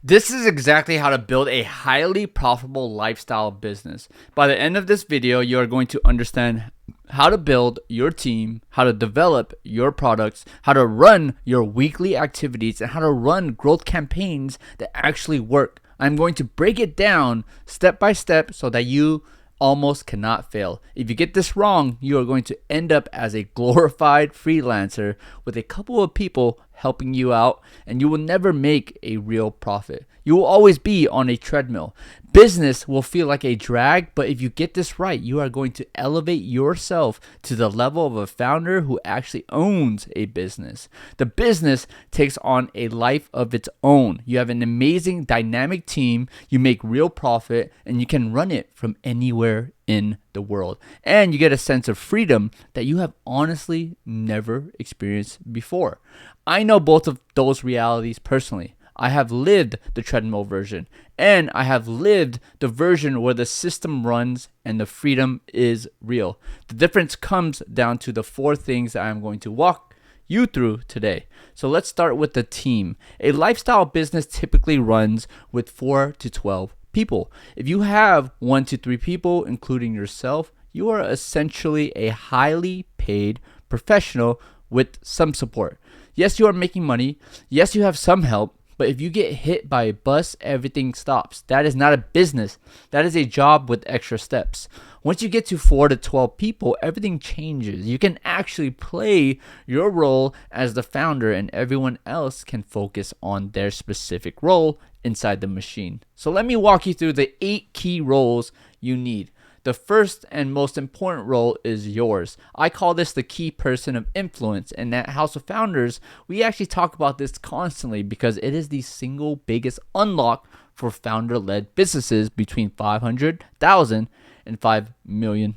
This is exactly how to build a highly profitable lifestyle business. By the end of this video, you are going to understand how to build your team, how to develop your products, how to run your weekly activities, and how to run growth campaigns that actually work. I'm going to break it down step by step so that you almost cannot fail. If you get this wrong, you are going to end up as a glorified freelancer with a couple of people helping you out, and you will never make a real profit. You will always be on a treadmill. Business will feel like a drag, but if you get this right, you are going to elevate yourself to the level of a founder who actually owns a business. The business takes on a life of its own. You have an amazing dynamic team, you make real profit, and you can run it from anywhere in the world. And you get a sense of freedom that you have honestly never experienced before. I know both of those realities personally. I have lived the treadmill version, and I have lived the version where the system runs and the freedom is real. The difference comes down to the four things that I'm going to walk you through today. So let's start with the team. A lifestyle business typically runs with 4 to 12 people. If you have 1 to 3 people, including yourself, you are essentially a highly paid professional with some support. Yes, you are making money. Yes, you have some help. But if you get hit by a bus, everything stops. That is not a business. That is a job with extra steps. Once you get to 4 to 12 people, everything changes. You can actually play your role as the founder, and everyone else can focus on their specific role inside the machine. So let me walk you through the 8 key roles you need. The first and most important role is yours. I call this the key person of influence. And at House of Founders, we actually talk about this constantly because it is the single biggest unlock for founder-led businesses between $500,000 and $5 million.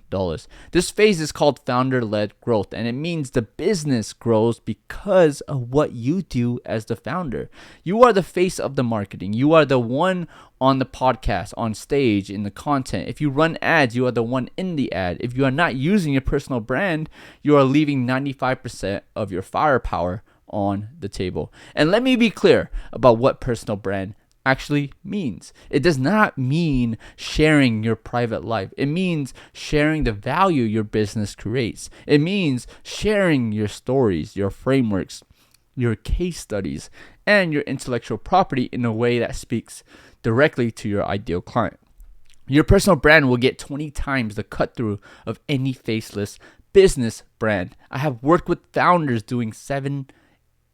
This phase is called founder-led growth, and it means the business grows because of what you do as the founder. You are the face of the marketing. You are the one on the podcast, on stage, in the content. If you run ads, you are the one in the ad. If you are not using your personal brand, you are leaving 95% of your firepower on the table. And let me be clear about what personal brand actually means. It does not mean sharing your private life. It means sharing the value your business creates. It means sharing your stories, your frameworks, your case studies, and your intellectual property in a way that speaks directly to your ideal client. Your personal brand will get 20 times the cut through of any faceless business brand. I have worked with founders doing 7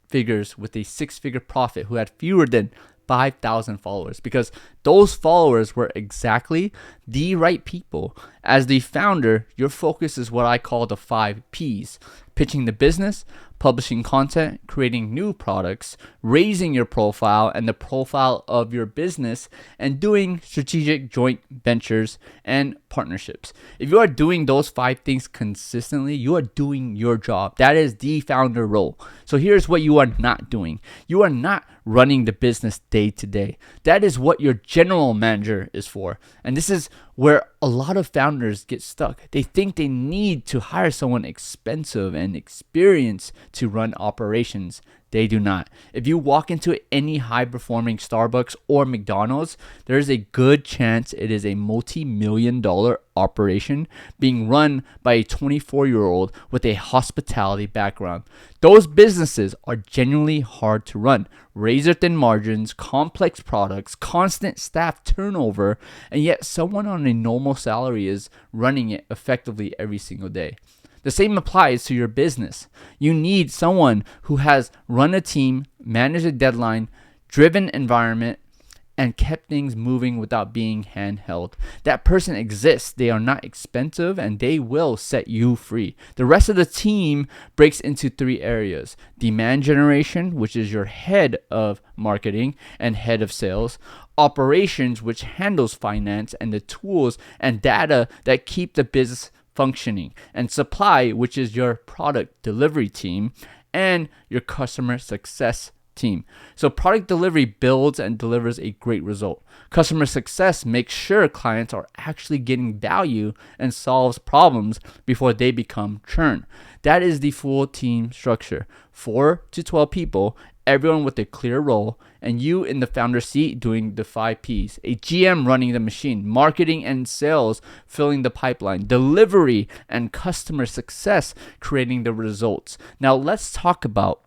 figures with a 6-figure profit who had fewer than 5,000 followers because those followers were exactly the right people. As the founder, your focus is what I call the 5 P's: pitching the business, publishing content, creating new products, raising your profile and the profile of your business, and doing strategic joint ventures and partnerships. If you are doing those 5 things consistently, you are doing your job. That is the founder role. So here's what you are not doing. You are not running the business day to day. That is what your general manager is for. And this is where a lot of founders get stuck. They think they need to hire someone expensive and experienced to run operations. They do not. If you walk into any high-performing Starbucks or McDonald's, there is a good chance it is a multi-million-dollar operation being run by a 24-year-old with a hospitality background. Those businesses are genuinely hard to run. Razor-thin margins, complex products, constant staff turnover, and yet someone on a normal salary is running it effectively every single day. The same applies to your business. You need someone who has run a team, managed a deadline, driven environment, and kept things moving without being handheld. That person exists. They are not expensive, and they will set you free. The rest of the team breaks into 3 areas: demand generation, which is your head of marketing and head of sales; operations, which handles finance and the tools and data that keep the business functioning; and supply, which is your product delivery team; and your customer success team. So product delivery builds and delivers a great result. Customer success makes sure clients are actually getting value and solves problems before they become churn. That is the full team structure. 4 to 12 people, everyone with a clear role, and you in the founder seat doing the 5 Ps. A GM running the machine, marketing and sales filling the pipeline, delivery and customer success creating the results. Now let's talk about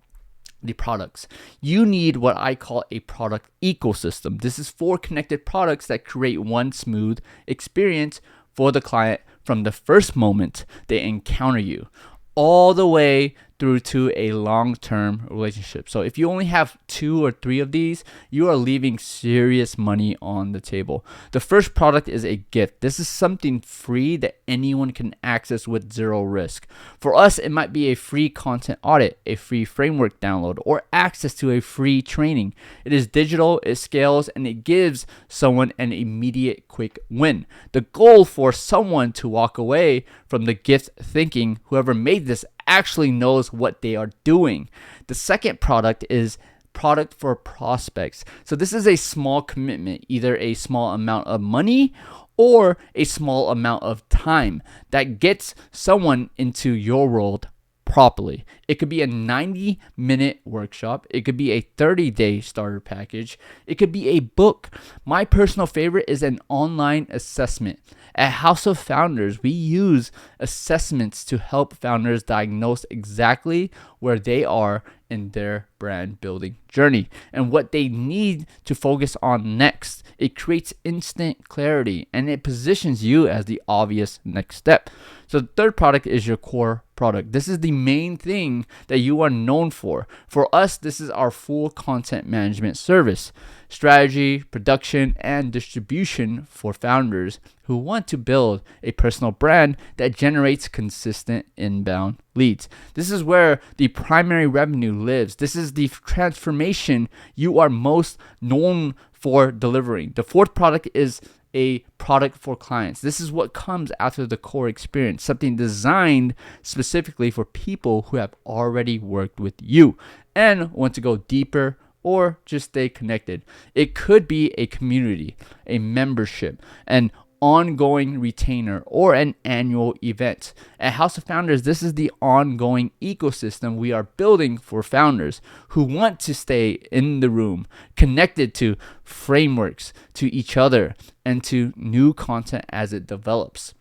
the products. You need what I call a product ecosystem. This is 4 connected products that create one smooth experience for the client from the first moment they encounter you, all the way through to a long-term relationship. So if you only have 2 or 3 of these, you are leaving serious money on the table. The first product is a gift. This is something free that anyone can access with 0 risk. For us, it might be a free content audit, a free framework download, or access to a free training. It is digital, it scales, and it gives someone an immediate quick win. The goal for someone to walk away from the gift thinking whoever made this actually knows what they are doing. The second product is product for prospects. So this is a small commitment, either a small amount of money or a small amount of time that gets someone into your world properly. It could be a 90-minute workshop. It could be a 30-day starter package. It could be a book. My personal favorite is an online assessment. At House of Founders, we use assessments to help founders diagnose exactly where they are in their brand building journey and what they need to focus on next. It creates instant clarity and it positions you as the obvious next step. So the third product is your core product. This is the main thing that you are known for. For us, this is our full content management service, strategy, production, and distribution for founders who want to build a personal brand that generates consistent inbound leads. This is where the primary revenue lives. This is the transformation you are most known for delivering. The fourth product is a product for clients. This is what comes after the core experience, something designed specifically for people who have already worked with you and want to go deeper or just stay connected. It could be a community, a membership, an ongoing retainer, or an annual event. At House of Founders, this is the ongoing ecosystem we are building for founders who want to stay in the room, connected to frameworks, to each other, and to new content as it develops.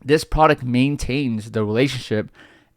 This product maintains the relationship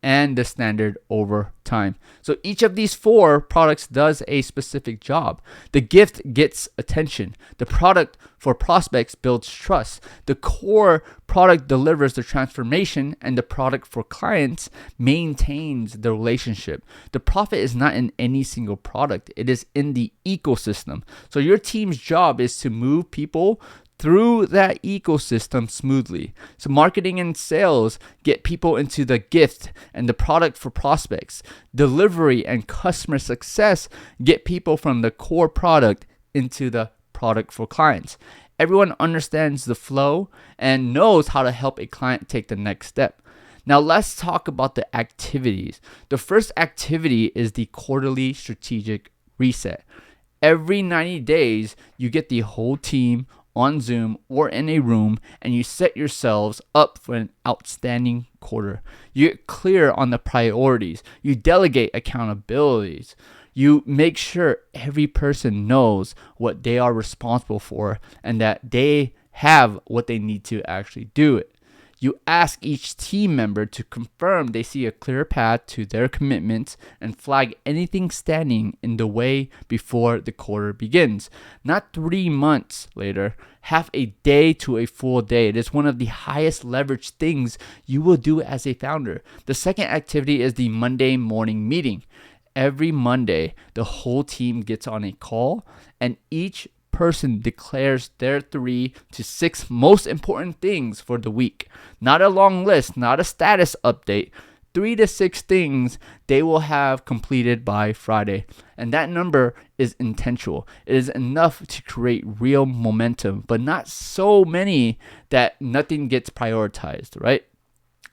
and the standard over time. So each of these 4 products does a specific job. The gift gets attention. The product for prospects builds trust. The core product delivers the transformation, and the product for clients maintains the relationship. The profit is not in any single product. It is in the ecosystem. So your team's job is to move people through that ecosystem smoothly. So marketing and sales get people into the gift and the product for prospects. Delivery and customer success get people from the core product into the product for clients. Everyone understands the flow and knows how to help a client take the next step. Now let's talk about the activities. The first activity is the quarterly strategic reset. Every 90 days, you get the whole team on Zoom or in a room, and you set yourselves up for an outstanding quarter. You get clear on the priorities. You delegate accountabilities. You make sure every person knows what they are responsible for and that they have what they need to actually do it. You ask each team member to confirm they see a clear path to their commitments and flag anything standing in the way before the quarter begins. Not 3 months later, half a day to a full day. It is one of the highest leverage things you will do as a founder. The second activity is the Monday morning meeting. Every Monday, the whole team gets on a call and each person declares their 3 to 6 most important things for the week. Not a long list, not a status update. 3 to 6 things they will have completed by Friday. And that number is intentional. It is enough to create real momentum, but not so many that nothing gets prioritized, right?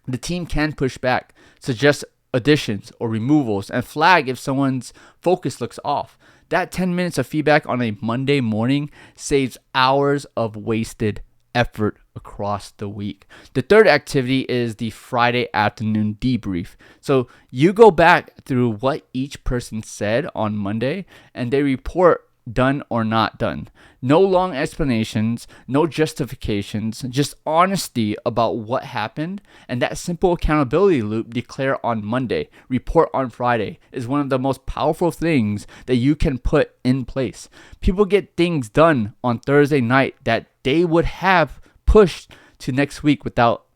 The team can push back, suggest additions or removals, and flag if someone's focus looks off. That 10 minutes of feedback on a Monday morning saves hours of wasted effort across the week. The third activity is the Friday afternoon debrief. So you go back through what each person said on Monday and they report done or not done. No long explanations, no justifications, just honesty about what happened. And that simple accountability loop, declare on Monday, report on Friday, is one of the most powerful things that you can put in place. People get things done on Thursday night that they would have pushed to next week without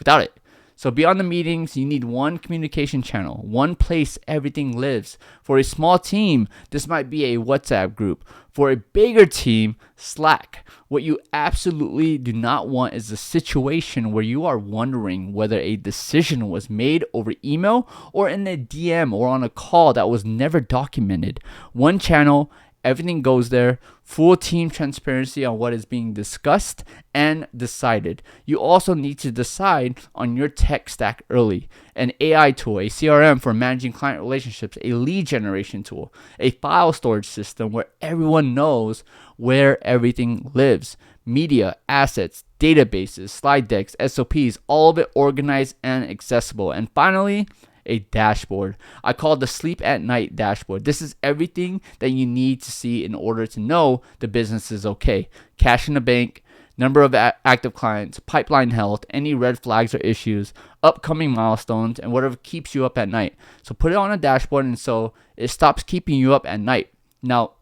it. So beyond the meetings, you need one communication channel, one place everything lives. For a small team, this might be a WhatsApp group. For a bigger team, Slack. What you absolutely do not want is a situation where you are wondering whether a decision was made over email or in a DM or on a call that was never documented. One channel, everything goes there, full team transparency on what is being discussed and decided. You also need to decide on your tech stack early. An AI tool, a CRM for managing client relationships, a lead generation tool, a file storage system where everyone knows where everything lives. Media, assets, databases, slide decks, SOPs, all of it organized and accessible. And finally, a dashboard. I call it the sleep at night dashboard. This is everything that you need to see in order to know the business is okay. Cash in the bank, number of active clients, pipeline health, any red flags or issues, upcoming milestones, and whatever keeps you up at night. So put it on a dashboard and so it stops keeping you up at night. Now,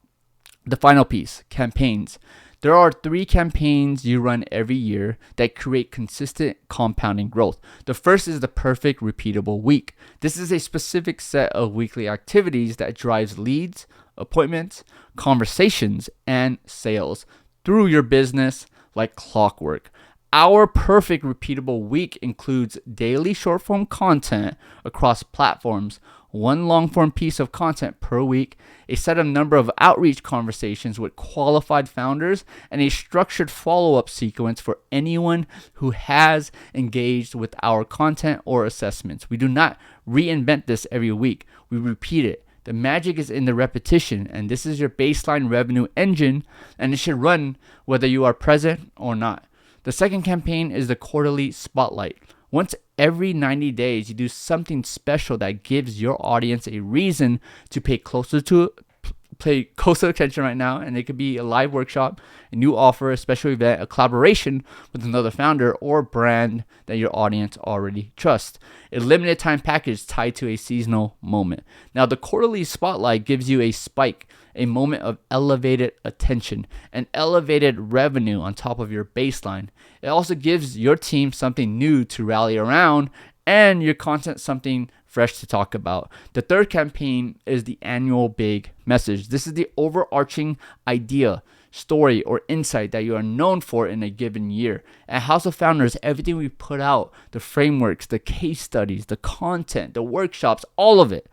the final piece, campaigns. There are 3 campaigns you run every year that create consistent compounding growth. The first is the perfect repeatable week. This is a specific set of weekly activities that drives leads, appointments, conversations, and sales through your business like clockwork. Our perfect repeatable week includes daily short form content across platforms, one long form piece of content per week, a set of number of outreach conversations with qualified founders, and a structured follow-up sequence for anyone who has engaged with our content or assessments. We do not reinvent this every week. We repeat it. The magic is in the repetition, and this is your baseline revenue engine, and it should run whether you are present or not. The second campaign is the quarterly spotlight. Once every 90 days, you do something special that gives your audience a reason to pay closer attention right now. And it could be a live workshop, a new offer, a special event, a collaboration with another founder or brand that your audience already trusts. A limited time package tied to a seasonal moment. Now, the quarterly spotlight gives you a spike, a moment of elevated attention, and elevated revenue on top of your baseline. It also gives your team something new to rally around and your content something fresh to talk about. The third campaign is the annual big message. This is the overarching idea, story, or insight that you are known for in a given year. At House of Founders, everything we put out, the frameworks, the case studies, the content, the workshops, all of it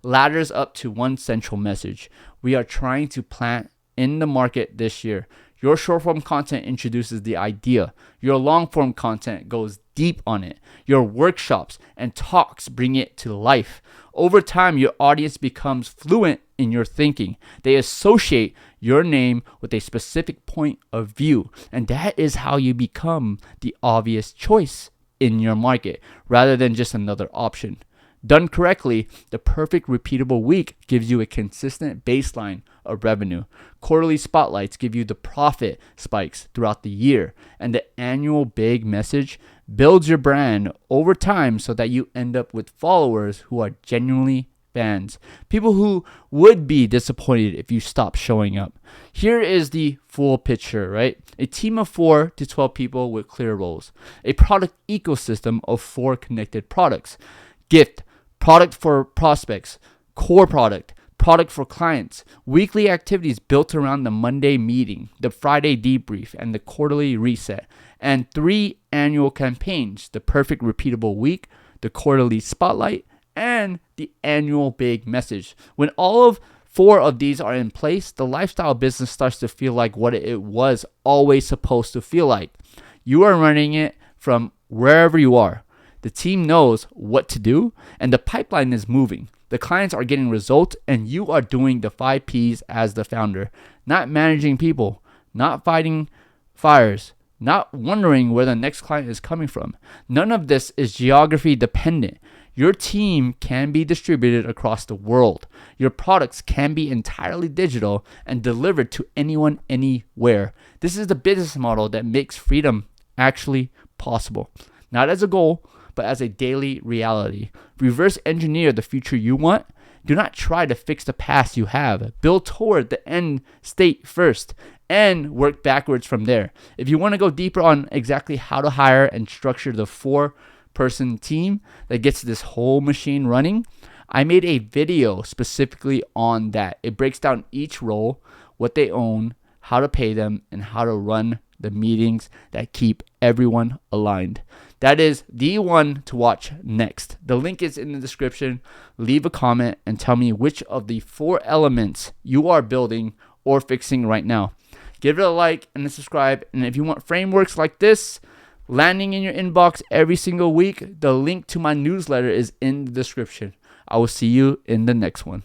ladders up to one central message we are trying to plant in the market this year. Your short form content introduces the idea. Your long form content goes deep on it. Your workshops and talks bring it to life. Over time, your audience becomes fluent in your thinking. They associate your name with a specific point of view, and that is how you become the obvious choice in your market rather than just another option. Done correctly, the perfect repeatable week gives you a consistent baseline of revenue. Quarterly spotlights give you the profit spikes throughout the year. And the annual big message builds your brand over time so that you end up with followers who are genuinely fans. People who would be disappointed if you stop showing up. Here is the full picture, right? A team of 4 to 12 people with clear roles. A product ecosystem of 4 connected products. Gift, product for prospects, core product for clients, weekly activities built around the Monday meeting, the Friday debrief, and the quarterly reset, and 3 annual campaigns, the perfect repeatable week, the quarterly spotlight, and the annual big message. When all of 4 of these are in place, the lifestyle business starts to feel like what it was always supposed to feel like. You are running it from wherever you are. The team knows what to do, and the pipeline is moving. The clients are getting results, and you are doing the 5 Ps as the founder. Not managing people, not fighting fires, not wondering where the next client is coming from. None of this is geography dependent. Your team can be distributed across the world. Your products can be entirely digital and delivered to anyone, anywhere. This is the business model that makes freedom actually possible. Not as a goal, but as a daily reality. Reverse engineer the future you want. Do not try to fix the past you have. Build toward the end state first and work backwards from there. If you want to go deeper on exactly how to hire and structure the 4-person team that gets this whole machine running, I made a video specifically on that. It breaks down each role, what they own, how to pay them, and how to run the meetings that keep everyone aligned. That is the one to watch next. The link is in the description. Leave a comment and tell me which of the 4 elements you are building or fixing right now. Give it a like and a subscribe. And if you want frameworks like this landing in your inbox every single week, the link to my newsletter is in the description. I will see you in the next one.